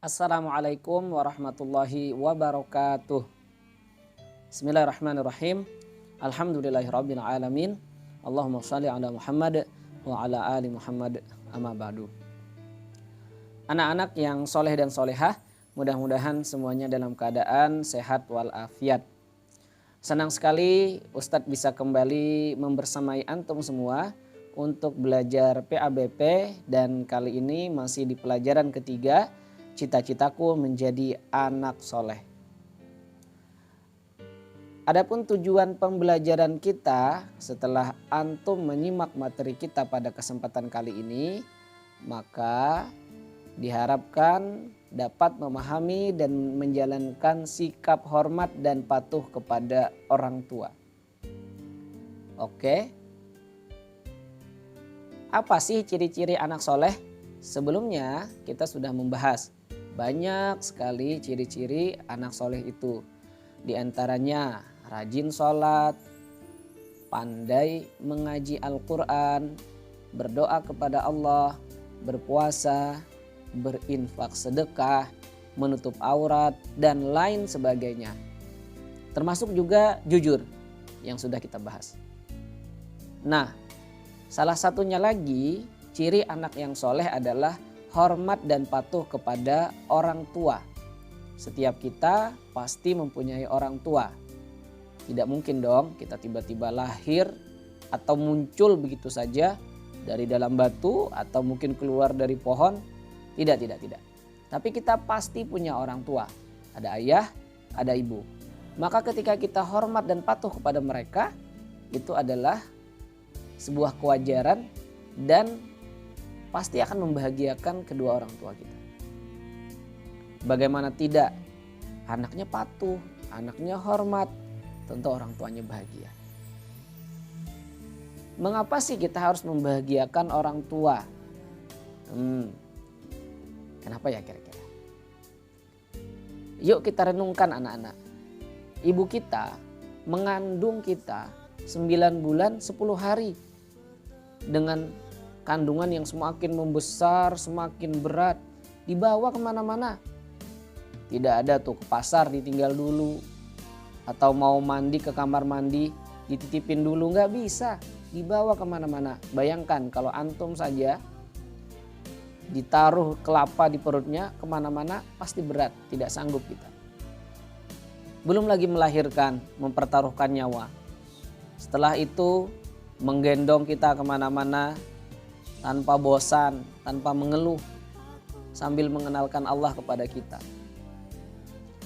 Assalamualaikum warahmatullahi wabarakatuh. Bismillahirrahmanirrahim. Alhamdulillahirabbil alamin. Allahumma shalli ala Muhammad wa ala ali Muhammad, amma ba'du. Anak-anak yang soleh dan solehah, mudah-mudahan semuanya dalam keadaan sehat walafiat. Senang sekali Ustadz bisa kembali membersamai antum semua untuk belajar PABP, dan kali ini masih di pelajaran ketiga, cita-citaku menjadi anak soleh. Adapun tujuan pembelajaran kita setelah antum menyimak materi kita pada kesempatan kali ini, maka diharapkan dapat memahami dan menjalankan sikap hormat dan patuh kepada orang tua. Oke. Apa sih ciri-ciri anak soleh? Sebelumnya kita sudah membahas banyak sekali ciri-ciri anak soleh itu. Di antaranya rajin sholat, pandai mengaji Al-Quran, berdoa kepada Allah, berpuasa, berinfak sedekah, menutup aurat, dan lain sebagainya. Termasuk juga jujur yang sudah kita bahas. Nah, salah satunya lagi ciri anak yang soleh adalah hormat dan patuh kepada orang tua. Setiap kita pasti mempunyai orang tua. Tidak mungkin dong kita tiba-tiba lahir atau muncul begitu saja dari dalam batu atau mungkin keluar dari pohon. Tidak. Tapi kita pasti punya orang tua. Ada ayah, ada ibu. Maka ketika kita hormat dan patuh kepada mereka, itu adalah sebuah kewajaran dan pasti akan membahagiakan kedua orang tua kita. Bagaimana tidak? Anaknya patuh, anaknya hormat, tentu orang tuanya bahagia. Mengapa sih kita harus membahagiakan orang tua? Kenapa ya kira-kira? Yuk kita renungkan anak-anak. Ibu kita mengandung kita 9 bulan 10 hari dengan kandungan yang semakin membesar, semakin berat, dibawa kemana-mana. Tidak ada tuh ke pasar ditinggal dulu, atau mau mandi ke kamar mandi dititipin dulu, nggak bisa, dibawa kemana-mana. Bayangkan kalau antum saja ditaruh kelapa di perutnya kemana-mana pasti berat, tidak sanggup kita. Belum lagi melahirkan, mempertaruhkan nyawa. Setelah itu menggendong kita kemana-mana tanpa bosan, tanpa mengeluh, sambil mengenalkan Allah kepada kita.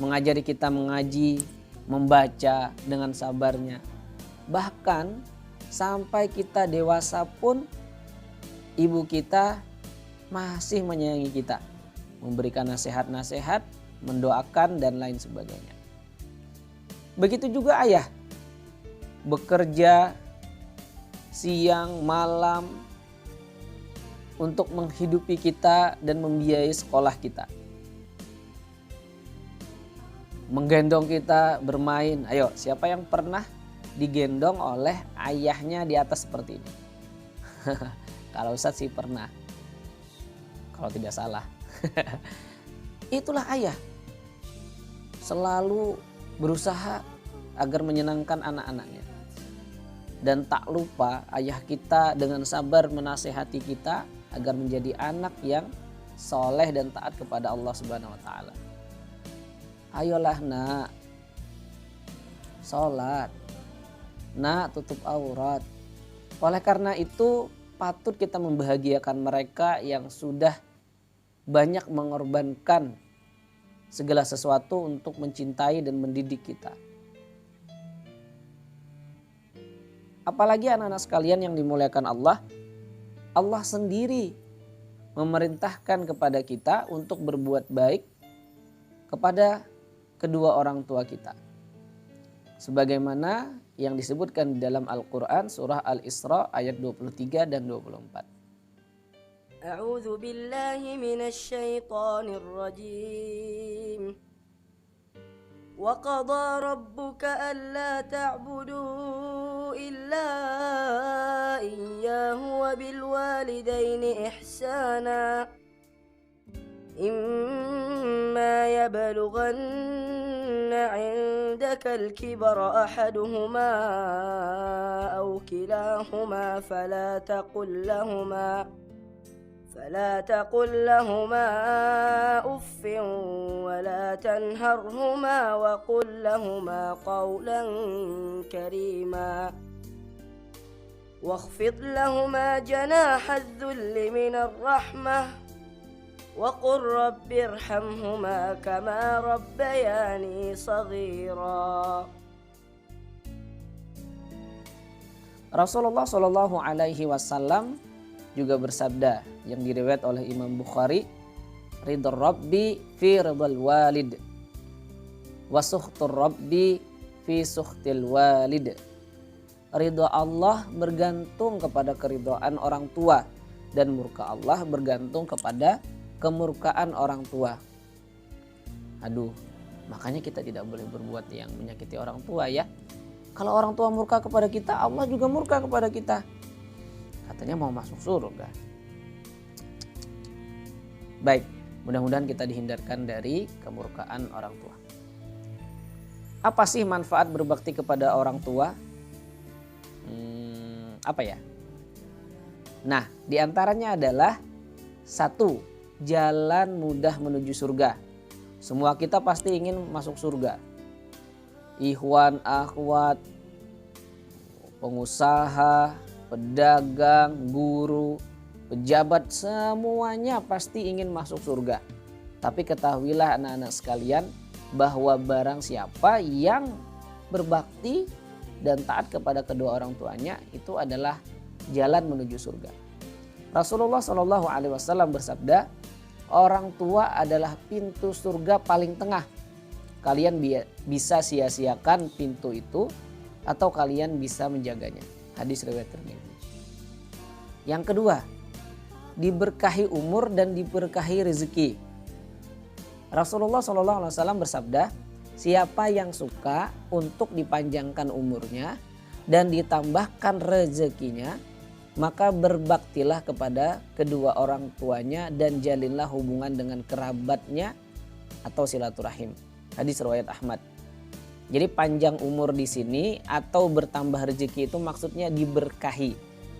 Mengajari kita mengaji, membaca dengan sabarnya. Bahkan sampai kita dewasa pun ibu kita masih menyayangi kita, memberikan nasihat-nasihat, mendoakan dan lain sebagainya. Begitu juga ayah, bekerja siang malam untuk menghidupi kita dan membiayai sekolah kita. Menggendong kita bermain. Ayo, siapa yang pernah digendong oleh ayahnya di atas seperti ini? Kalau Ustadz sih pernah. Kalau tidak salah. Itulah ayah. Selalu berusaha agar menyenangkan anak-anaknya. Dan tak lupa ayah kita dengan sabar menasehati kita agar menjadi anak yang soleh dan taat kepada Allah Subhanahu wa Ta'ala. Ayolah nak, sholat, nak tutup aurat. Oleh karena itu patut kita membahagiakan mereka yang sudah banyak mengorbankan segala sesuatu untuk mencintai dan mendidik kita. Apalagi anak-anak sekalian yang dimuliakan Allah, Allah sendiri memerintahkan kepada kita untuk berbuat baik kepada kedua orang tua kita. Sebagaimana yang disebutkan di dalam Al-Quran surah Al-Isra ayat 23 dan 24. A'udzu billahi minasy syaithanir rajim. Wa qada rabbuka alla ta'budu illa iyyahu wa bil walidaini ihsana. Imma يبلغن عندك الكبر أحدهما أو كلاهما فلا تقل لهما أف ولا تنهرهما وقل لهما قولا كريما واخفض لهما جناح الذل من الرحمة وقل رب ارحمهما كما ربياني صغيرا. Rasulullah Shallallahu Alaihi Wasallam juga bersabda yang diriwayat oleh Imam Bukhari, ridho Rabbi fi ridhal walid wa sukhtur Rabbi fi sukhtil walid. Ridho Allah bergantung kepada keridhaan orang tua dan murka Allah bergantung kepada kemurkaan orang tua. Aduh, makanya kita tidak boleh berbuat yang menyakiti orang tua ya. Kalau orang tua murka kepada kita, Allah juga murka kepada kita. Katanya mau masuk surga. Baik, mudah-mudahan kita dihindarkan dari kemurkaan orang tua. Apa sih manfaat berbakti kepada orang tua? Apa ya? Nah, diantaranya adalah 1. Jalan mudah menuju surga. Semua kita pasti ingin masuk surga. Ikhwan, akhwat, pengusaha, pedagang, guru, pejabat, semuanya pasti ingin masuk surga. Tapi ketahuilah anak-anak sekalian bahwa barang siapa yang berbakti dan taat kepada kedua orang tuanya itu adalah jalan menuju surga. Rasulullah Shallallahu Alaihi Wasallam bersabda, orang tua adalah pintu surga paling tengah. Kalian bisa sia-siakan pintu itu atau kalian bisa menjaganya. Hadis riwayat Tirmidzi. Yang kedua, diberkahi umur dan diberkahi rezeki. Rasulullah SAW bersabda, siapa yang suka untuk dipanjangkan umurnya dan ditambahkan rezekinya, maka berbaktilah kepada kedua orang tuanya dan jalinlah hubungan dengan kerabatnya atau silaturahim. Hadis riwayat Ahmad. Jadi panjang umur di sini atau bertambah rezeki itu maksudnya diberkahi.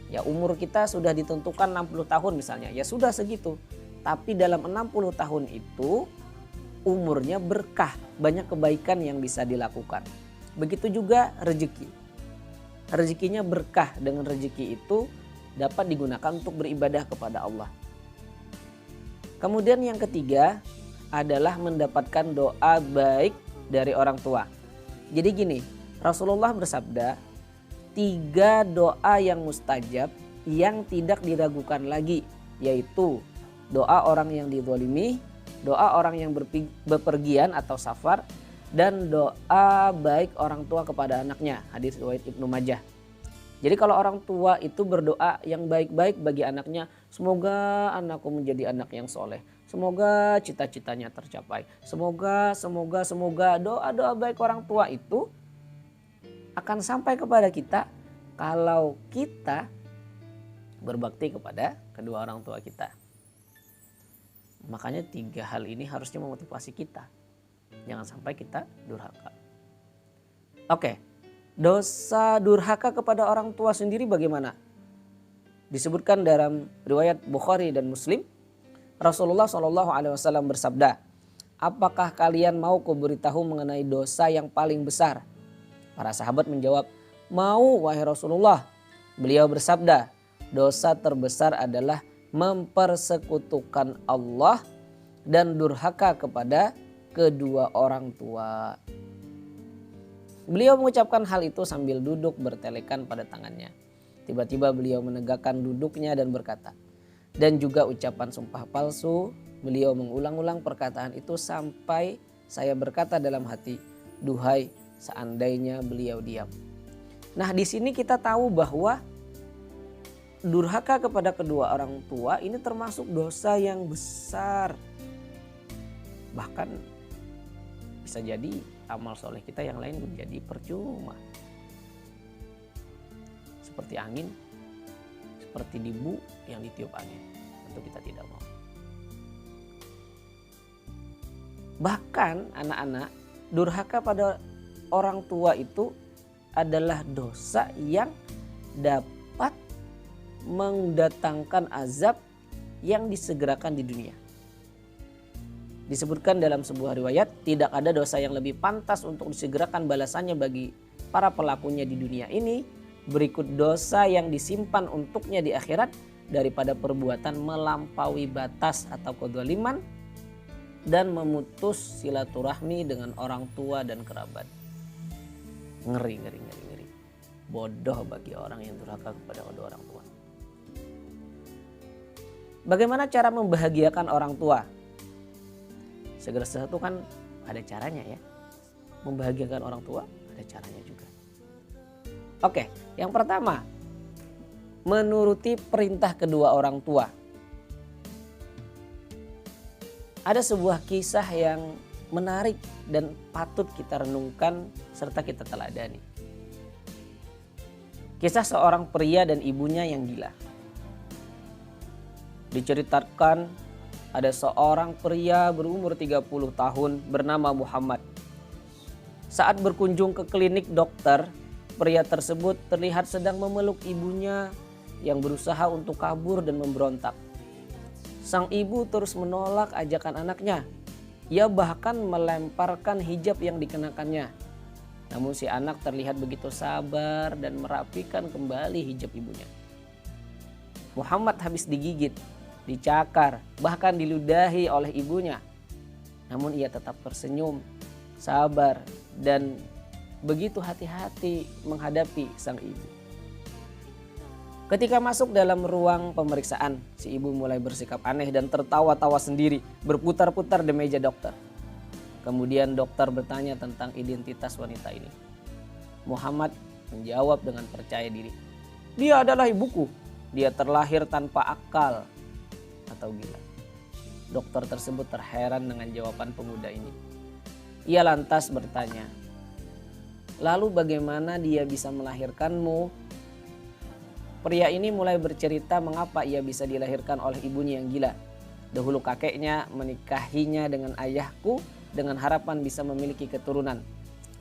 Ya, umur kita sudah ditentukan 60 tahun misalnya, ya sudah segitu. Tapi dalam 60 tahun itu umurnya berkah, banyak kebaikan yang bisa dilakukan. Begitu juga rezeki. Rezekinya berkah, dengan rezeki itu dapat digunakan untuk beribadah kepada Allah. Kemudian yang ketiga adalah mendapatkan doa baik dari orang tua. Jadi gini, Rasulullah bersabda, 3 doa yang mustajab yang tidak diragukan lagi, yaitu doa orang yang dizalimi, doa orang yang bepergian atau safar, dan doa baik orang tua kepada anaknya. Hadis riwayat Ibnu Majah. Jadi kalau orang tua itu berdoa yang baik-baik bagi anaknya, semoga anakku menjadi anak yang soleh, semoga cita-citanya tercapai, semoga doa-doa baik orang tua itu akan sampai kepada kita kalau kita berbakti kepada kedua orang tua kita. Makanya 3 hal ini harusnya memotivasi kita, jangan sampai kita durhaka. Oke. Dosa durhaka kepada orang tua sendiri bagaimana? Disebutkan dalam riwayat Bukhari dan Muslim, Rasulullah SAW bersabda, apakah kalian mau kuberitahu mengenai dosa yang paling besar? Para sahabat menjawab, mau wahai Rasulullah. Beliau bersabda, dosa terbesar adalah mempersekutukan Allah dan durhaka kepada kedua orang tua. Beliau mengucapkan hal itu sambil duduk bertelekan pada tangannya. Tiba-tiba beliau menegakkan duduknya dan berkata, dan juga ucapan sumpah palsu. Beliau mengulang-ulang perkataan itu sampai saya berkata dalam hati, duhai seandainya beliau diam. Nah, di sini kita tahu bahwa durhaka kepada kedua orang tua ini termasuk dosa yang besar. Bahkan bisa jadi amal soleh kita yang lain menjadi percuma. Seperti angin, seperti debu yang ditiup angin. Tentu kita tidak mau. Bahkan anak-anak, durhaka pada orang tua itu adalah dosa yang dapat mendatangkan azab yang disegerakan di dunia. Disebutkan dalam sebuah riwayat, tidak ada dosa yang lebih pantas untuk disegerakan balasannya bagi para pelakunya di dunia ini berikut dosa yang disimpan untuknya di akhirat daripada perbuatan melampaui batas atau kezaliman dan memutus silaturahmi dengan orang tua dan kerabat. Ngeri. Bodoh bagi orang yang durhaka kepada kedua orang tua. Bagaimana cara membahagiakan orang tua? Segala sesuatu kan ada caranya ya. Membahagiakan orang tua ada caranya juga. Oke, yang pertama, menuruti perintah kedua orang tua. Ada sebuah kisah yang menarik dan patut kita renungkan serta kita teladani. Kisah seorang pria dan ibunya yang gila. Diceritakan ada seorang pria berumur 30 tahun bernama Muhammad. Saat berkunjung ke klinik dokter, pria tersebut terlihat sedang memeluk ibunya yang berusaha untuk kabur dan memberontak. Sang ibu terus menolak ajakan anaknya. Ia bahkan melemparkan hijab yang dikenakannya. Namun si anak terlihat begitu sabar dan merapikan kembali hijab ibunya. Muhammad habis digigit, dicakar, bahkan diludahi oleh ibunya. Namun ia tetap tersenyum, sabar, dan begitu hati-hati menghadapi sang ibu. Ketika masuk dalam ruang pemeriksaan, si ibu mulai bersikap aneh dan tertawa-tawa sendiri, berputar-putar di meja dokter. Kemudian dokter bertanya tentang identitas wanita ini. Muhammad menjawab dengan percaya diri. Dia adalah ibuku. Dia terlahir tanpa akal atau gila. Dokter tersebut terheran dengan jawaban pemuda ini. Ia lantas bertanya, lalu bagaimana dia bisa melahirkanmu? Pria ini mulai bercerita mengapa ia bisa dilahirkan oleh ibunya yang gila. Dahulu kakeknya menikahinya dengan ayahku dengan harapan bisa memiliki keturunan.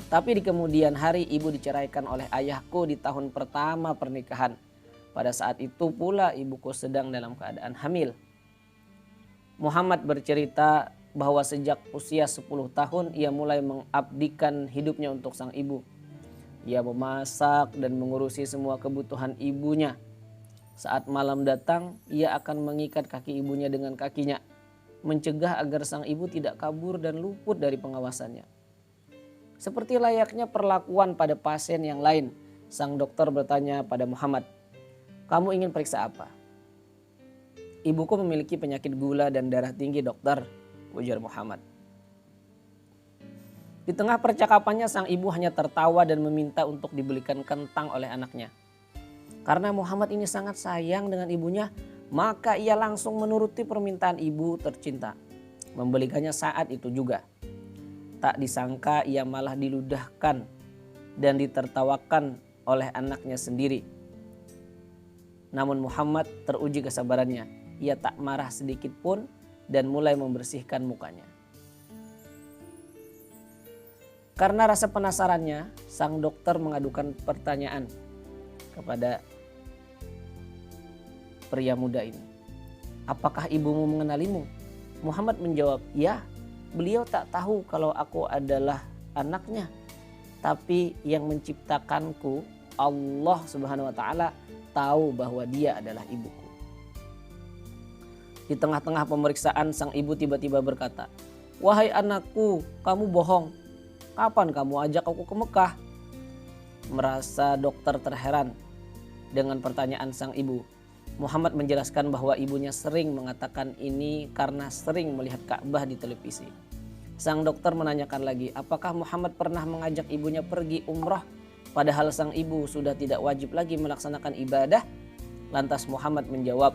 Tapi di kemudian hari ibu diceraikan oleh ayahku di tahun pertama pernikahan. Pada saat itu pula ibuku sedang dalam keadaan hamil. Muhammad bercerita bahwa sejak usia 10 tahun ia mulai mengabdikan hidupnya untuk sang ibu. Ia memasak dan mengurusi semua kebutuhan ibunya. Saat malam datang, ia akan mengikat kaki ibunya dengan kakinya, mencegah agar sang ibu tidak kabur dan luput dari pengawasannya. Seperti layaknya perlakuan pada pasien yang lain, sang dokter bertanya pada Muhammad, "Kamu ingin periksa apa?" "Ibuku memiliki penyakit gula dan darah tinggi, dokter," ujar Muhammad. Di tengah percakapannya sang ibu hanya tertawa dan meminta untuk dibelikan kentang oleh anaknya. Karena Muhammad ini sangat sayang dengan ibunya, maka ia langsung menuruti permintaan ibu tercinta, membelikannya saat itu juga. Tak disangka ia malah diludahkan dan ditertawakan oleh anaknya sendiri. Namun Muhammad teruji kesabarannya. Ia tak marah sedikit pun dan mulai membersihkan mukanya. Karena rasa penasarannya, sang dokter mengadukan pertanyaan kepada pria muda ini. "Apakah ibumu mengenalimu?" Muhammad menjawab, "Ya, beliau tak tahu kalau aku adalah anaknya. Tapi yang menciptakanku, Allah Subhanahu wa Ta'ala, tahu bahwa dia adalah ibuku." Di tengah-tengah pemeriksaan, sang ibu tiba-tiba berkata, "Wahai anakku, kamu bohong. Kapan kamu ajak aku ke Mekah?" Merasa dokter terheran dengan pertanyaan sang ibu, Muhammad menjelaskan bahwa ibunya sering mengatakan ini karena sering melihat Ka'bah di televisi. Sang dokter menanyakan lagi, apakah Muhammad pernah mengajak ibunya pergi umrah padahal sang ibu sudah tidak wajib lagi melaksanakan ibadah? Lantas Muhammad menjawab,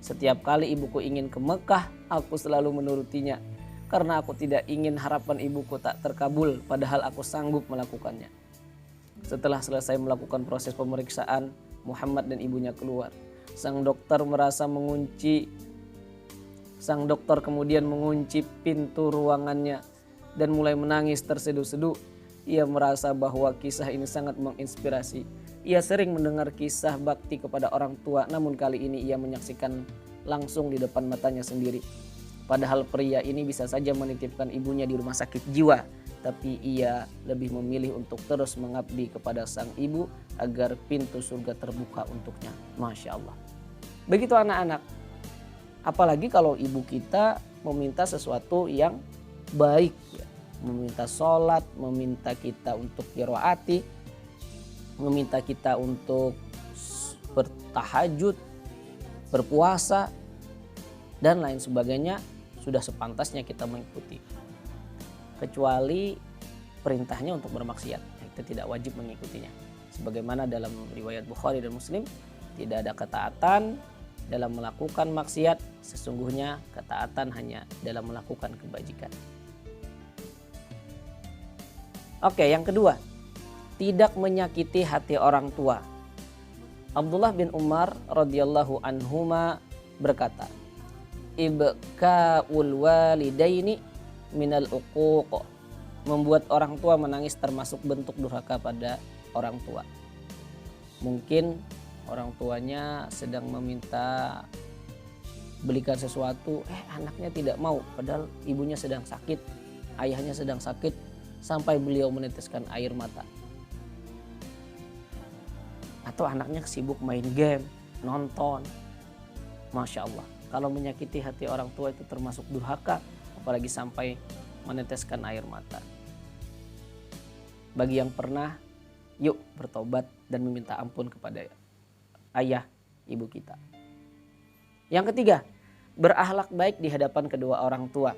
"Setiap kali ibuku ingin ke Mekah, aku selalu menurutinya. Karena aku tidak ingin harapan ibuku tak terkabul padahal aku sanggup melakukannya." Setelah selesai melakukan proses pemeriksaan, Muhammad dan ibunya keluar. Sang dokter kemudian mengunci pintu ruangannya dan mulai menangis terseduh-seduh. Ia merasa bahwa kisah ini sangat menginspirasi. Ia sering mendengar kisah bakti kepada orang tua, namun kali ini ia menyaksikan langsung di depan matanya sendiri. Padahal pria ini bisa saja menitipkan ibunya di rumah sakit jiwa, tapi ia lebih memilih untuk terus mengabdi kepada sang ibu agar pintu surga terbuka untuknya. Masya Allah. Begitu anak-anak. Apalagi kalau ibu kita meminta sesuatu yang baik, ya. Meminta sholat, meminta kita untuk qiraati, meminta kita untuk bertahajud, berpuasa, dan lain sebagainya, sudah sepantasnya kita mengikuti. Kecuali perintahnya untuk bermaksiat, kita tidak wajib mengikutinya. Sebagaimana dalam riwayat Bukhari dan Muslim, tidak ada ketaatan dalam melakukan maksiat, sesungguhnya ketaatan hanya dalam melakukan kebajikan. Oke, yang kedua, tidak menyakiti hati orang tua. Abdullah bin Umar radhiyallahu anhuma berkata, ibka'ul walidaini minal uquq. Membuat orang tua menangis termasuk bentuk durhaka pada orang tua. Mungkin orang tuanya sedang meminta belikan sesuatu, anaknya tidak mau, padahal ibunya sedang sakit, ayahnya sedang sakit, sampai beliau meneteskan air mata. Atau anaknya sibuk main game, nonton. Masya Allah, kalau menyakiti hati orang tua itu termasuk durhaka, apalagi sampai meneteskan air mata. Bagi yang pernah, yuk bertobat dan meminta ampun kepada ayah, ibu kita. Yang ketiga, berakhlak baik di hadapan kedua orang tua.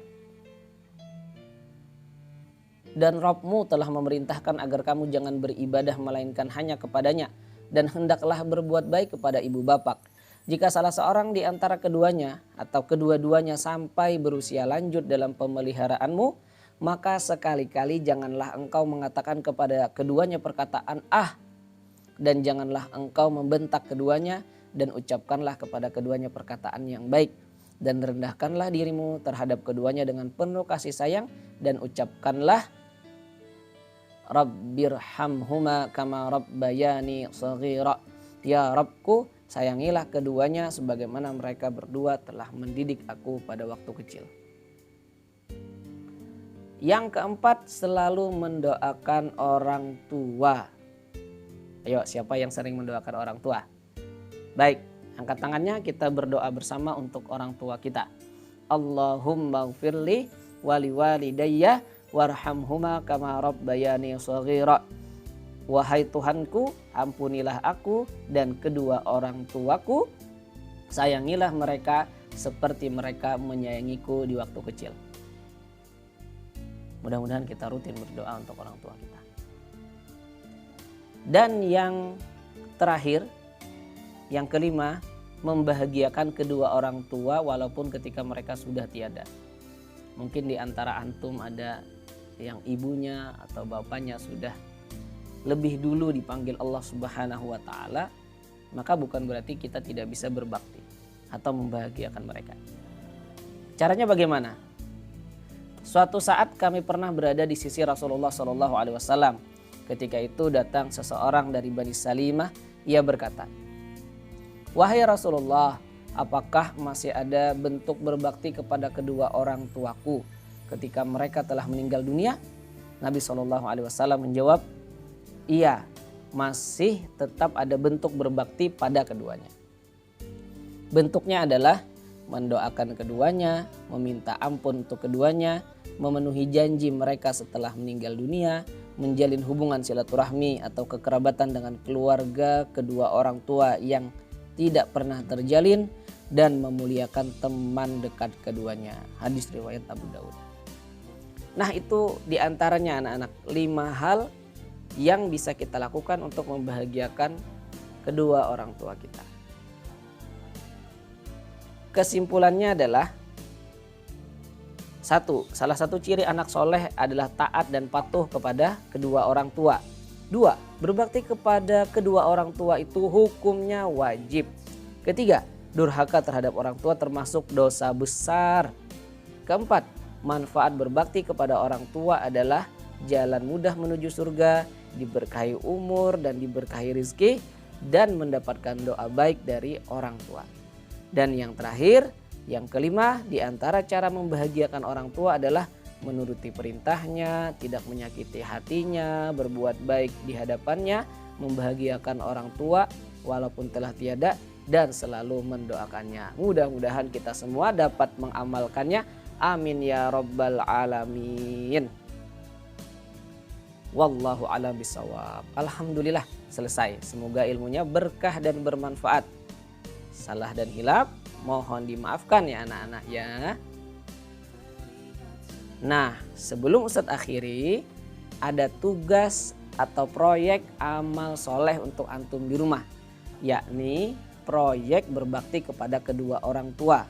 Dan Rabbmu telah memerintahkan agar kamu jangan beribadah melainkan hanya kepadanya, dan hendaklah berbuat baik kepada ibu bapak. Jika salah seorang di antara keduanya atau kedua-duanya sampai berusia lanjut dalam pemeliharaanmu, maka sekali-kali janganlah engkau mengatakan kepada keduanya perkataan "ah", dan janganlah engkau membentak keduanya, dan ucapkanlah kepada keduanya perkataan yang baik, dan rendahkanlah dirimu terhadap keduanya dengan penuh kasih sayang, dan ucapkanlah Rabbirhamhuma kama rabbayani shaghira. Ya Rabbku, sayangilah keduanya sebagaimana mereka berdua telah mendidik aku pada waktu kecil. Yang keempat, selalu mendoakan orang tua. Ayo, siapa yang sering mendoakan orang tua? Baik, angkat tangannya, kita berdoa bersama untuk orang tua kita. Allahumma gfirli wali walidayya warhamhuma kama rabbayani shaghira. Wahai Tuhanku, ampunilah aku dan kedua orang tuaku, sayangilah mereka seperti mereka menyayangiku di waktu kecil. Mudah-mudahan kita rutin berdoa untuk orang tua kita. Dan yang terakhir, yang kelima, membahagiakan kedua orang tua walaupun ketika mereka sudah tiada. Mungkin di antara antum ada yang ibunya atau bapaknya sudah lebih dulu dipanggil Allah Subhanahu wa Ta'ala, maka bukan berarti kita tidak bisa berbakti atau membahagiakan mereka. Caranya bagaimana? Suatu saat kami pernah berada di sisi Rasulullah SAW. Ketika itu datang seseorang dari Bani Salimah. Ia berkata, wahai Rasulullah, apakah masih ada bentuk berbakti kepada kedua orang tuaku ketika mereka telah meninggal dunia? Nabi SAW menjawab, iya, masih tetap ada bentuk berbakti pada keduanya. Bentuknya adalah mendoakan keduanya, meminta ampun untuk keduanya, memenuhi janji mereka setelah meninggal dunia, menjalin hubungan silaturahmi atau kekerabatan dengan keluarga kedua orang tua yang tidak pernah terjalin, dan memuliakan teman dekat keduanya. Hadis riwayat Abu Daud. Nah, itu diantaranya anak-anak 5 hal yang bisa kita lakukan untuk membahagiakan kedua orang tua kita. Kesimpulannya adalah 1. Salah satu ciri anak soleh adalah taat dan patuh kepada kedua orang tua. 2. Berbakti kepada kedua orang tua itu hukumnya wajib. Ketiga, durhaka terhadap orang tua termasuk dosa besar. Keempat, manfaat berbakti kepada orang tua adalah jalan mudah menuju surga, diberkahi umur dan diberkahi rizki, dan mendapatkan doa baik dari orang tua. Dan yang terakhir, yang kelima, di antara cara membahagiakan orang tua adalah menuruti perintahnya, tidak menyakiti hatinya, berbuat baik di hadapannya, membahagiakan orang tua walaupun telah tiada, dan selalu mendoakannya. Mudah-mudahan kita semua dapat mengamalkannya. Amin ya rabbal alamin. Wallahu a'lam bishawab. Alhamdulillah selesai. Semoga ilmunya berkah dan bermanfaat. Salah dan hilaf mohon dimaafkan ya anak-anak ya. Nah, sebelum Ustadz akhiri, ada tugas atau proyek amal soleh untuk antum di rumah, yakni proyek berbakti kepada kedua orang tua.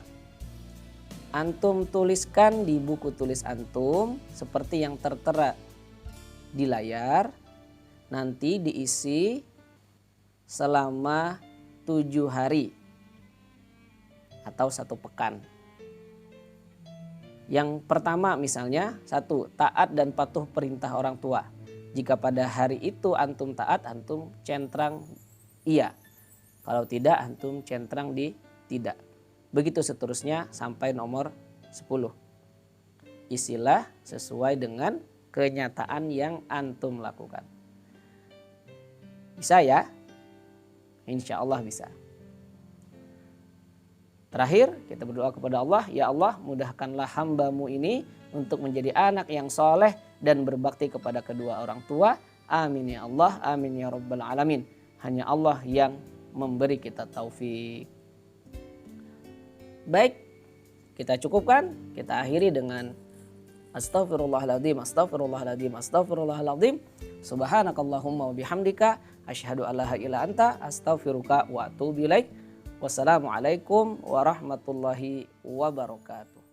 Antum tuliskan di buku tulis antum seperti yang tertera di layar. Nanti diisi selama 7 hari atau 1 pekan. Yang pertama misalnya, 1, taat dan patuh perintah orang tua. Jika pada hari itu antum taat, antum centrang iya. Kalau tidak, antum centrang di tidak. Begitu seterusnya sampai nomor 10. Isilah sesuai dengan kenyataan yang antum lakukan. Bisa ya? Insya Allah bisa. Terakhir kita berdoa kepada Allah, ya Allah mudahkanlah hambamu ini untuk menjadi anak yang soleh dan berbakti kepada kedua orang tua. Amin ya Allah, amin ya rabbal alamin. Hanya Allah yang memberi kita taufik. Baik, kita cukupkan, kita akhiri dengan astaghfirullahaladzim, astaghfirullahaladzim, astaghfirullahaladzim. Subhanakallahumma wa bihamdika asyhadu an la ilaha illa anta astaghfiruka wa atubu ilaik. Wassalamualaikum warahmatullahi wabarakatuh.